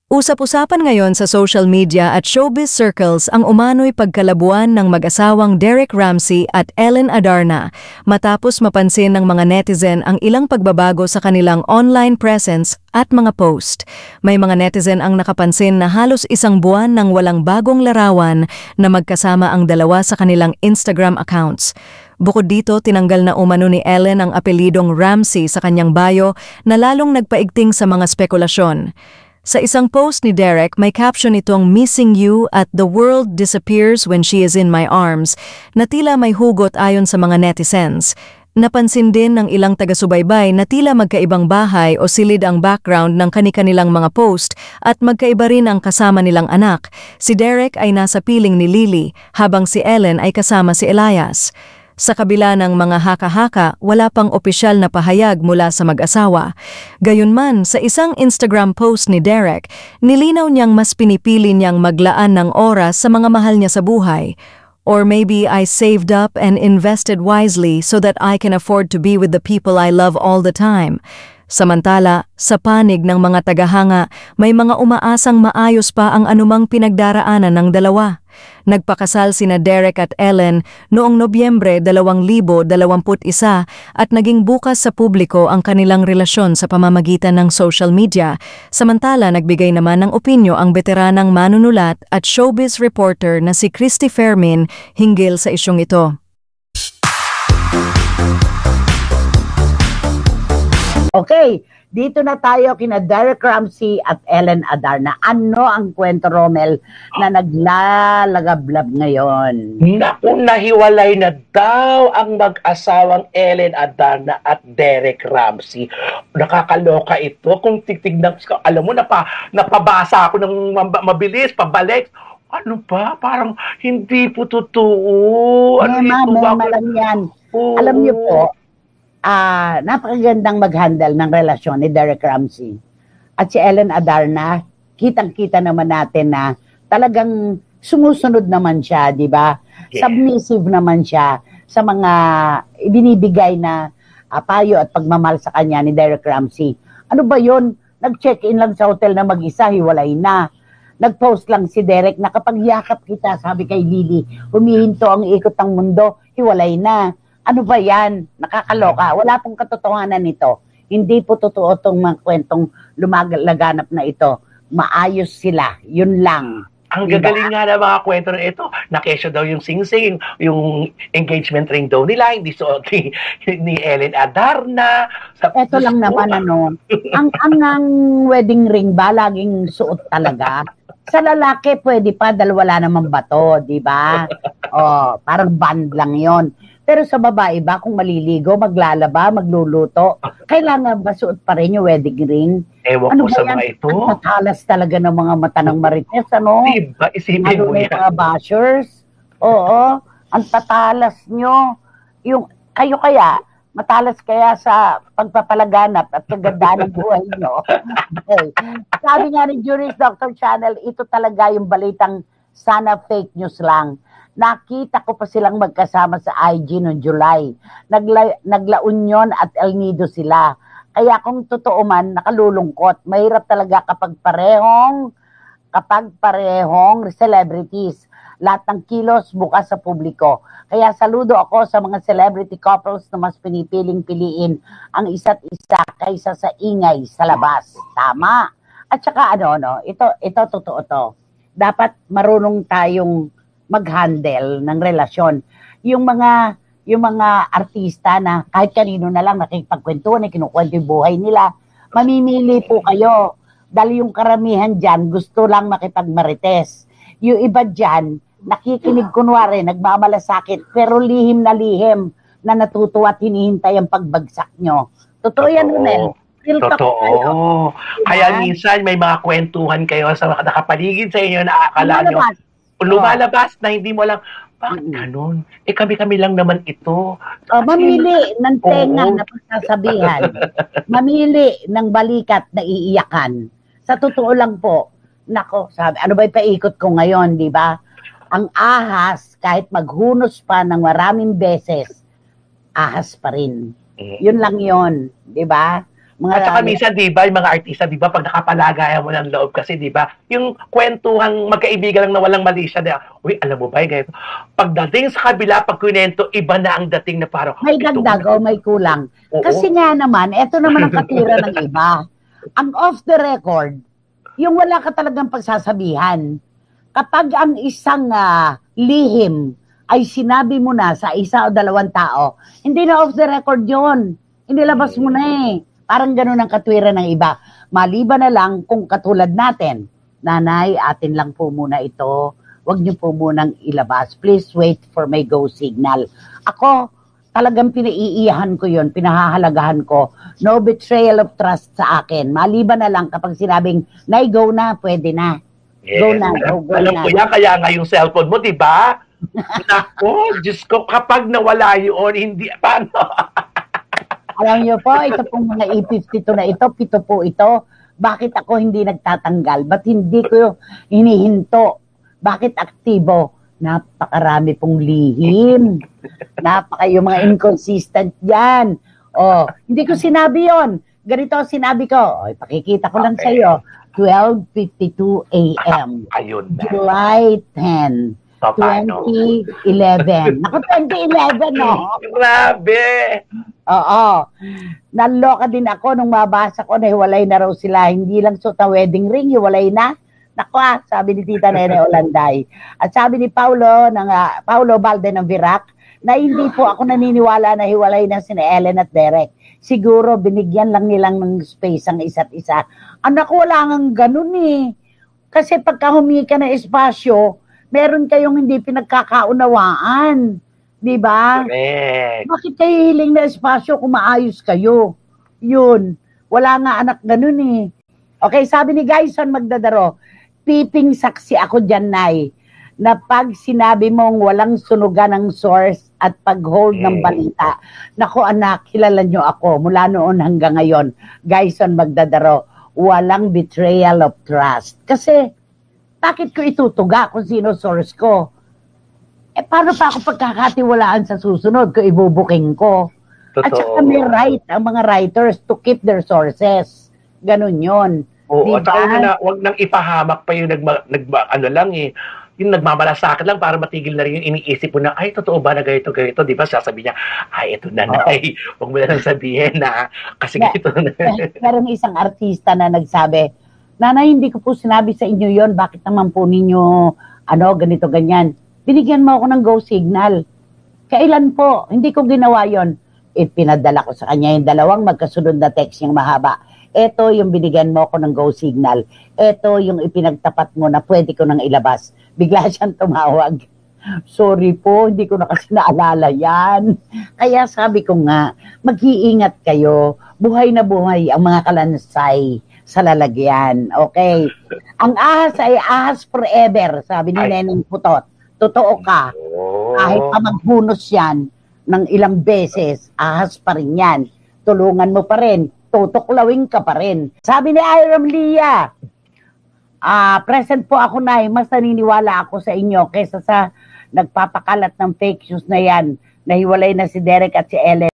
Usap-usapan ngayon sa social media at showbiz circles ang umano'y pagkalabuan ng mag-asawang Derek Ramsey at Ellen Adarna matapos mapansin ng mga netizen ang ilang pagbabago sa kanilang online presence at mga post. May mga netizen ang nakapansin na halos isang buwan nang walang bagong larawan na magkasama ang dalawa sa kanilang Instagram accounts. Bukod dito, tinanggal na umano ni Ellen ang apelidong Ramsey sa kanyang bio na lalong nagpaigting sa mga spekulasyon. Sa isang post ni Derek, may caption itong "Missing you at the world disappears when she is in my arms" na tila may hugot ayon sa mga netizens. Napansin din ng ilang taga-subaybay na tila magkaibang bahay o silid ang background ng kani-kanilang mga post at magkaiba rin ang kasama nilang anak. Si Derek ay nasa piling ni Lily habang si Ellen ay kasama si Elias. Sa kabila ng mga haka-haka, wala pang opisyal na pahayag mula sa mag-asawa. Gayunman, sa isang Instagram post ni Derek, nilinaw niyang mas pinipili niyang maglaan ng oras sa mga mahal niya sa buhay. Or maybe I saved up and invested wisely so that I can afford to be with the people I love all the time. Samantala, sa panig ng mga tagahanga, may mga umaasang maayos pa ang anumang pinagdaraanan ng dalawa. Nagpakasal sina Derek at Ellen noong Nobyembre 2021 at naging bukas sa publiko ang kanilang relasyon sa pamamagitan ng social media. Samantala, nagbigay naman ng opinyo ang veteranang manunulat at showbiz reporter na si Christy Fermin hinggil sa isyong ito. Okay, dito na tayo kina Derek Ramsey at Ellen Adarna. Ano ang kwento, Romel, na naglalagablab ngayon? Naku, nahiwalay na daw ang mag-asawang Ellen Adarna at Derek Ramsey. Nakakaloka ito. Kung titignan, alam mo, napabasa ako ng mabilis, pabalik. Ano pa? Parang hindi po totoo. Mema lang yan. Alam niyo po, napakagandang mag-handle ng relasyon ni Derek Ramsey. At si Ellen Adarna, kitang-kita naman natin na talagang sumusunod naman siya, di ba? Yeah. Submissive naman siya sa mga ibinibigay na payo at pagmamahal sa kanya ni Derek Ramsey. Ano ba yun? Nag-check-in lang sa hotel na mag-isa, hiwalay na. Nag-post lang si Derek na kapag yakap kita, sabi kay Lily, humihinto ang ikot ng mundo, hiwalay na. Ano ba yan? Nakakaloka. Wala pong katotohanan nito. Hindi po totoo itong mga kwentong lumalaganap na ito. Maayos sila. Yun lang. Ang gagaling nga na mga kwento na ito. Nakesyo daw yung sing-sing, yung engagement ring daw nila, hindi suot ni Ellen Adarna. Ito lang naman, ang wedding ring ba, laging suot talaga? Sa lalaki, pwede pa, dahil wala namang bato, di ba? Parang band lang yon. Pero sa babae ba, kung maliligo, maglalaba, magluluto, kailangan ba suot pa rin yung wedding ring? Ewan ko sa mga ito. Ang tatalas talaga ng mga mata ng marites, ano? Diba? Isipin mo yan. Mga bashers. Oo, ang tatalas nyo. Kayo kaya, matalas kaya sa pagpapalaganap at kagandaan ng buhay nyo. Okay. Sabi nga ni Juris Dr. Channel, ito talaga yung balitang sana fake news lang. Nakita ko pa silang magkasama sa IG noong July. Nagla Union at El Nido sila. Kaya kung totoo man, nakalulungkot. Mahirap talaga kapag parehong celebrities. Lahat ng kilos bukas sa publiko. Kaya saludo ako sa mga celebrity couples na mas pinipiling-piliin ang isa't isa kaysa sa ingay sa labas. Tama. At saka ito totoo to. Dapat marunong tayong mag-handle ng relasyon. Yung mga artista na kahit kanino na lang nakikipagkwentuhan, kinukwento yung buhay nila, mamimili po kayo. Dahil yung karamihan dyan, gusto lang makipagmarites. Yung iba dyan, nakikinig kunwari, nagmamalasakit, pero lihim na natutuwa at hinihintay ang pagbagsak nyo. Totoo yan, Nel. Totoo. Kaya minsan may mga kwentuhan kayo sa nakapaligid sa inyo na akala nyo, lumalabas na hindi mo alam, bakit ganun? Kami lang naman ito. Mamili ng tenga na pagsasabihan. Mamili ng balikat na iiyakan. Sa totoo lang po, nako, sabi, ano ba ipaikot ko ngayon, di ba? Ang ahas, kahit maghunos pa ng maraming beses, ahas pa rin. Yun lang yun, di ba? At saka minsan, di ba, yung mga artista, di ba, pag nakapalagayan mo ng loob kasi, di ba, yung kwentuhang magkaibigan lang na walang mali siya, di ba, uy, alam mo ba, ganito. Pagdating sa kabila, pag kwento, iba na ang dating na parang, may dagdag o may kulang. Oo. Kasi nga naman, eto naman ang katira ng iba. Ang off the record, yung wala ka talagang pagsasabihan. Kapag ang isang lihim ay sinabi mo na sa isa o dalawang tao, hindi na off the record yon. Inilabas mo na eh. Parang ganun ang katwiran ng iba. Maliban na lang kung katulad natin, nanay, atin lang po muna ito. Huwag niyo po munang ilabas. Please wait for my go signal. Ako, talagang pinaiiyahan ko yon, pinahahalagahan ko. No betrayal of trust sa akin. Maliban na lang kapag sinabing, nay, go na, pwede na. Yes. Go na, go Alam na. ko yan, kaya nga yung cellphone mo, di ba? Nako, Diyos ko, kapag nawala yun, hindi, paano? Alam niyo po, ito pong mga E52 na ito, pito po ito. Bakit ako hindi nagtatanggal? Ba't hindi ko hinihinto? Bakit aktibo? Napakarami pong lihim. Yung mga inconsistent yan. Oh, hindi ko sinabi yon. Ganito ang sinabi ko. Oh, pakikita ko lang sa iyo. 12:52 a.m. Ayun na. July 10. So, paano? 2011. Ako, 2011, no? Grabe! Oo. Naloka din ako nung mabasa ko na hiwalay na raw sila. Hindi lang suot ang wedding ring, hiwalay na. Naku, sabi ni Tita Nene Olanday. At sabi ni Paulo Balde ng Virac, na hindi po ako naniniwala na hiwalay na sina Ellen at Derek. Siguro binigyan lang nilang ng space ang isa't isa. Anak, wala nga ganun eh. Kasi pagka humingi ka ng espasyo, meron kayong hindi pinagkakaunawaan. Di ba? Correct. Bakit kayo hiling na espasyo kung maayos kayo? Yun. Wala nga anak ganun eh. Okay, sabi ni Gaison Magdadaro, piping saksi ako dyan, Nay, na pag sinabi mong walang sunugan ng source at pag-hold ng balita, naku anak, kilala nyo ako mula noon hanggang ngayon. Gaison Magdadaro, walang betrayal of trust. Kasi, bakit ko itutuga kung sino source ko? Eh, paano pa ako pagkakatiwalaan sa susunod kung ibubuking ko? Totoo. At saka may right ang mga writers to keep their sources. Ganun yun. Oo, Diba? at saka wag nang ipahamak pa yung yung nagmamalasakit lang para matigil na rin yung iniisip mo na, ay, totoo ba na ganito, di ba? Sasabi niya, ay, ito na, Nay. Huwag mo na lang sabihin na, kasi ganito na. Meron isang artista na nagsabi, Nanay, hindi ko po sinabi sa inyo yon, bakit naman po ninyo, ganito, ganyan. Binigyan mo ako ng go signal. Kailan po? Hindi ko ginawa yon. Pinadala ko sa kanya yung dalawang magkasunod na text yung mahaba. Ito yung binigyan mo ako ng go signal. Ito yung ipinagtapat mo na pwede ko nang ilabas. Bigla siyang tumawag. Sorry po, hindi ko na kasi naalala yan. Kaya sabi ko nga, mag-iingat kayo. Buhay na buhay ang mga kalansay sa lalagyan. Okay? Ang ahas ay ahas forever, sabi ni Neneng Putot. Totoo ka. Kahit pa magbunos yan ng ilang beses, ahas pa rin yan. Tulungan mo pa rin. Tutuklawin ka pa rin. Sabi ni Iram Leah, present po ako, Nay. Mas naniniwala ako sa inyo kaysa sa nagpapakalat ng fake news na yan. Nahiwalay na si Derek at si Ellen.